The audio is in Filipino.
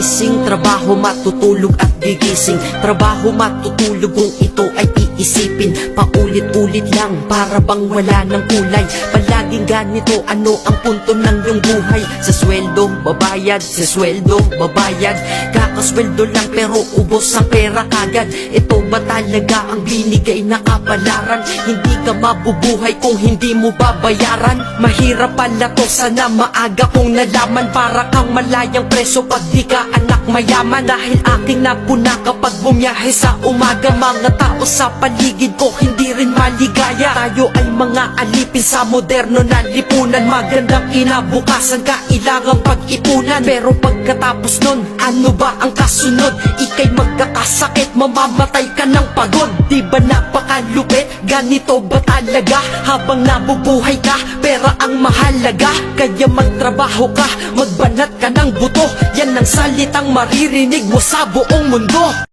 gigising, trabaho matutulog at gigising, trabaho matutulog kung ito ay iisipin. Paulit-ulit lang para bang wala ng kulay. Palaging ganito, ano ang punto ng iyong buhay? Sa sweldo, babayad, sa sweldo, babayad. Kakasweldo lang pero ubos ang pera kagad. Ito ba talaga ang binigay na kapalaran? Hindi ka mabubuhay kung hindi mo babayaran. Mahirap pala to, sana maaga kong nalaman. Para kang malayang preso pag di ka anak mayaman. Dahil aking napuna kapag bumiyahe sa umaga. Mga tao sa paligid ko hindi rin maligaya. Tayo ay mga alipin sa moderno na lipunan. Magandang kinabukasan kailangang pag-ipunan. Pero pagkatapos nun, ano ba ang kasunod? Ika'y magkakasakit, mamamatay ka ng pagod. Di ba napakalupit? Ganito ba talaga? Habang nabubuhay ka, pera ang mahalaga. Kaya magtrabaho ka, magbanat ka ng buto. Yan ang salitang maririnig mo sa buong mundo.